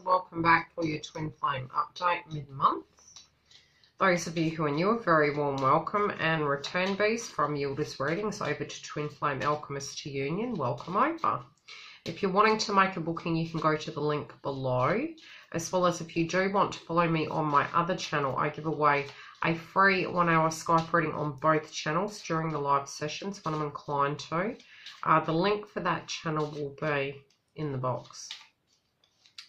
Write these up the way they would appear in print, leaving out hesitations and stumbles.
welcome back for your twin flame update mid-month. Those of you who are new, a very warm welcome, and return bees from YILDIZ readings over to twin flame alchemist to union, welcome over. If you're wanting to make a booking, you can go to the link below, as well as if you do want to follow me on my other channel, I give away a free 1 hour Skype reading on both channels during the live sessions when I'm inclined to. The link for that channel will be in the box.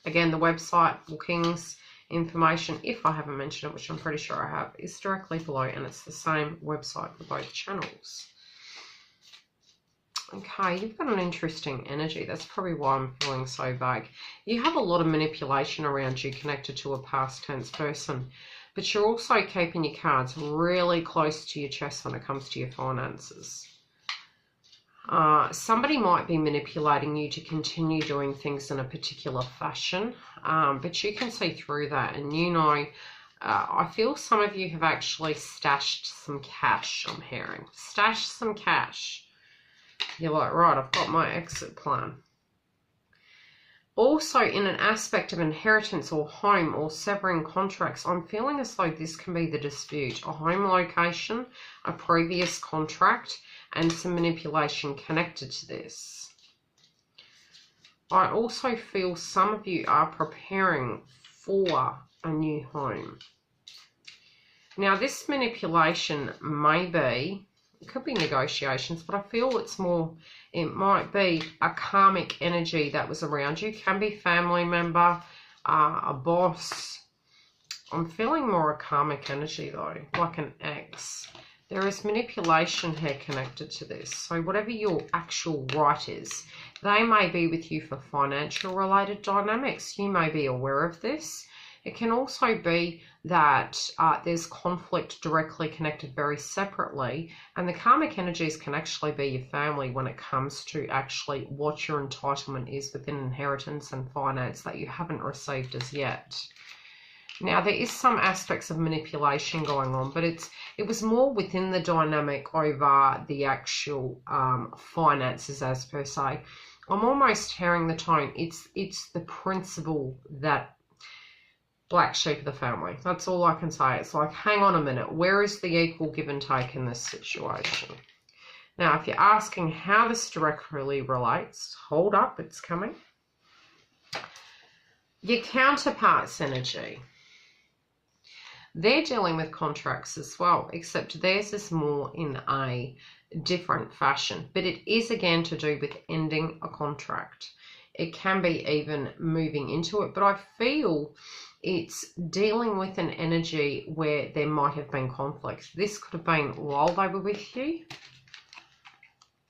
Again, the website, bookings, information, if I haven't mentioned it, which I'm pretty sure I have, is directly below, and it's the same website for both channels. Okay, you've got an interesting energy. That's probably why I'm feeling so vague. You have a lot of manipulation around you connected to a past tense person, but you're also keeping your cards really close to your chest when it comes to your finances. Somebody might be manipulating you to continue doing things in a particular fashion, but you can see through that, and you know, I feel some of you have actually stashed some cash, I'm hearing. Stashed some cash. You're like, right, I've got my exit plan. Also, in an aspect of inheritance or home or severing contracts, I'm feeling as though this can be the dispute. A home location, a previous contract, and some manipulation connected to this. I also feel some of you are preparing for a new home. Now, this manipulation may be, it could be negotiations, but I feel it's more, it might be a karmic energy that was around you. Can be family member, a boss. I'm feeling more a karmic energy though, like an ex. There is manipulation here connected to this. So whatever your actual right is, they may be with you for financial related dynamics. You may be aware of this. It can also be that there's conflict directly connected very separately. And the karmic energies can actually be your family when it comes to actually what your entitlement is within inheritance and finance that you haven't received as yet. Now, there is some aspects of manipulation going on, but it was more within the dynamic over the actual finances as per se. I'm almost hearing the tone. It's the principle that black sheep of the family. That's all I can say. It's like, hang on a minute. Where is the equal give and take in this situation? Now, if you're asking how this directly relates, hold up, it's coming. Your counterpart's energy. They're dealing with contracts as well, except theirs is more in a different fashion. But it is again to do with ending a contract. It can be even moving into it, but I feel it's dealing with an energy where there might have been conflict. This could have been while they were with you,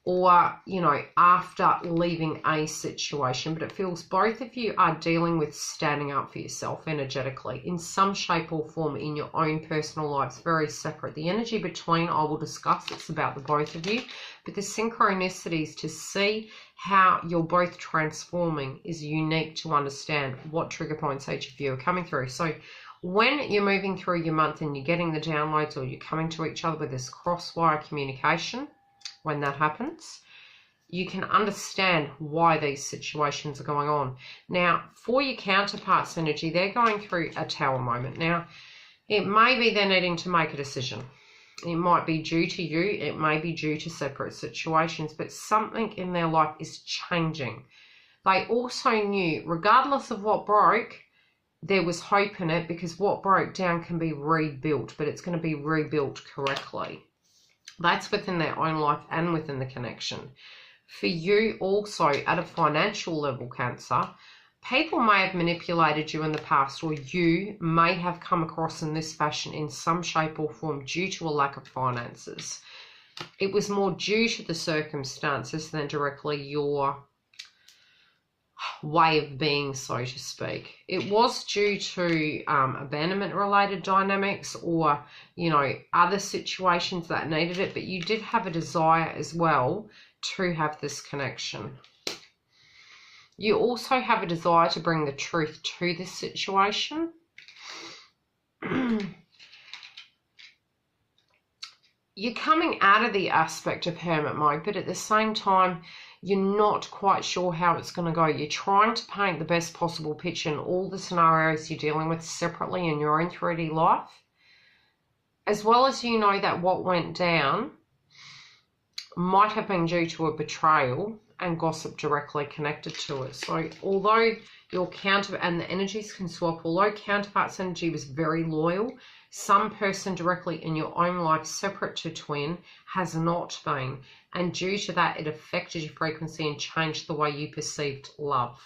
or, you know, after leaving a situation, but it feels both of you are dealing with standing up for yourself energetically in some shape or form in your own personal lives, very separate. The energy between I will discuss, it's about the both of you, but the synchronicities to see how you're both transforming is unique to understand what trigger points each of you are coming through. So when you're moving through your month and you're getting the downloads, or you're coming to each other with this cross-wire communication, when that happens, you can understand why these situations are going on. Now, for your counterparts energy, they're going through a tower moment. Now, it may be they're needing to make a decision. It might be due to you. It may be due to separate situations, but something in their life is changing. They also knew, regardless of what broke, there was hope in it, because what broke down can be rebuilt, but it's going to be rebuilt correctly. That's within their own life and within the connection. For you also, at a financial level, Cancer, people may have manipulated you in the past, or you may have come across in this fashion in some shape or form due to a lack of finances. It was more due to the circumstances than directly your way of being, so to speak. It was due to abandonment related dynamics, or, you know, other situations that needed it, but you did have a desire as well to have this connection. You also have a desire to bring the truth to this situation. You're coming out of the aspect of hermit mode, but at the same time, You're not quite sure how it's going to go. You're trying to paint the best possible picture in all the scenarios you're dealing with separately in your own 3D life. As well as you know that what went down might have been due to a betrayal and gossip directly connected to it. So although your counterpart, and the energies can swap, although counterpart's energy was very loyal, some person directly in your own life separate to twin has not been. And due to that, it affected your frequency and changed the way you perceived love.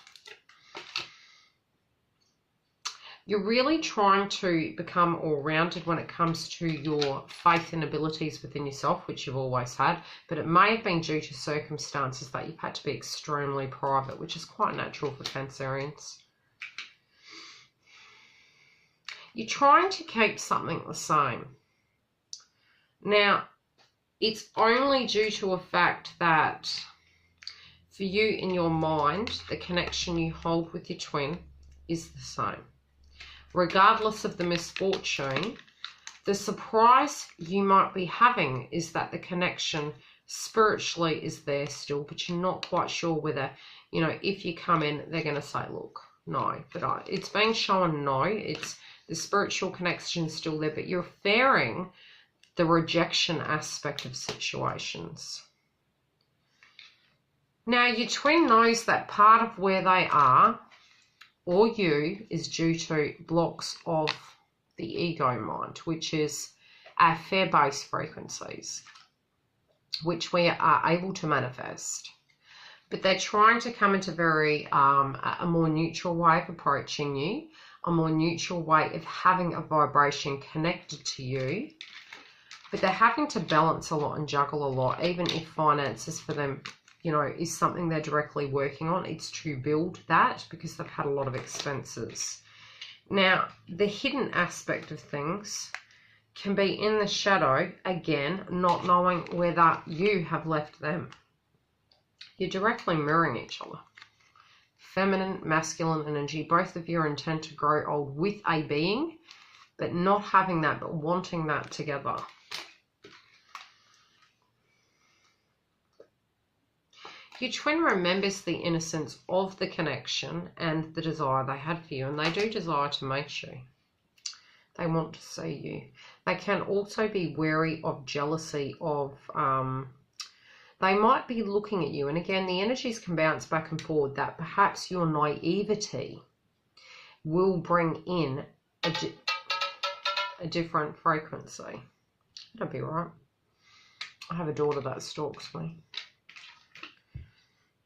You're really trying to become all-rounded when it comes to your faith and abilities within yourself, which you've always had, but it may have been due to circumstances that you've had to be extremely private, which is quite natural for Cancerians. You're trying to keep something the same. Now, it's only due to a fact that for you in your mind, the connection you hold with your twin is the same. Regardless of the misfortune, the surprise you might be having is that the connection spiritually is there still, but you're not quite sure whether, you know, if you come in, they're going to say, look, no. But it's being shown no. It's the spiritual connection is still there, but you're fearing the rejection aspect of situations. Now, your twin knows that part of where they are, or you, is due to blocks of the ego mind, which is our fear-based frequencies, which we are able to manifest. But they're trying to come into a more neutral way of approaching you, a more neutral way of having a vibration connected to you. But they're having to balance a lot and juggle a lot, even if finances for them, you know, is something they're directly working on. It's to build that because they've had a lot of expenses. Now, the hidden aspect of things can be in the shadow, again, not knowing whether you have left them. You're directly mirroring each other. Feminine, masculine energy, both of you are intent to grow old with a being, but not having that, but wanting that together. Your twin remembers the innocence of the connection and the desire they had for you, and they do desire to meet you. They want to see you. They can also be wary of jealousy of, they might be looking at you, and again, the energies can bounce back and forward that perhaps your naivety will bring in a different frequency. That'd be right. I have a daughter that stalks me.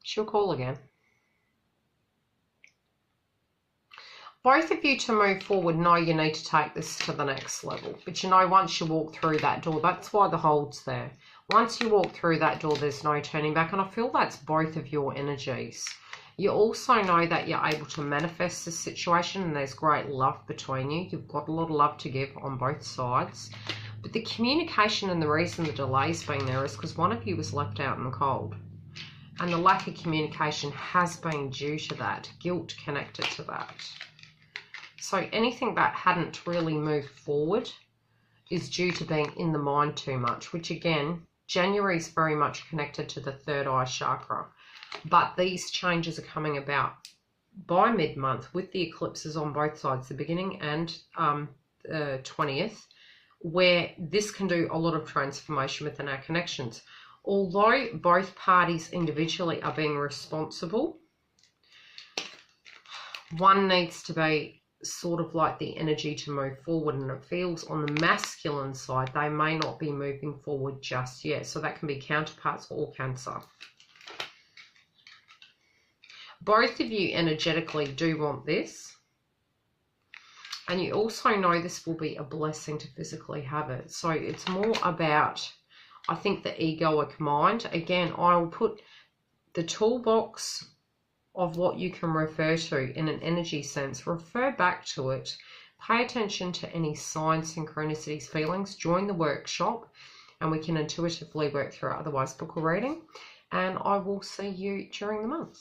She'll call again. Both of you to move forward know you need to take this to the next level. But you know, once you walk through that door, that's why the hold's there. Once you walk through that door, there's no turning back. And I feel that's both of your energies. You also know that you're able to manifest this situation and there's great love between you. You've got a lot of love to give on both sides. But the communication and the reason the delay's been there is because one of you was left out in the cold. And the lack of communication has been due to that, guilt connected to that. So anything that hadn't really moved forward is due to being in the mind too much, which again, January is very much connected to the third eye chakra. But these changes are coming about by mid-month with the eclipses on both sides, the beginning and the 20th, where this can do a lot of transformation within our connections. Although both parties individually are being responsible, one needs to be sort of like the energy to move forward, and it feels on the masculine side they may not be moving forward just yet. So that can be counterparts or Cancer. Both of you energetically do want this, and you also know this will be a blessing to physically have it. So it's more about, I think, the egoic mind. Again, I will put the toolbox of what you can refer to in an energy sense. Refer back to it. Pay attention to any signs, synchronicities, feelings. Join the workshop and we can intuitively work through it. Otherwise, book a reading. And I will see you during the month.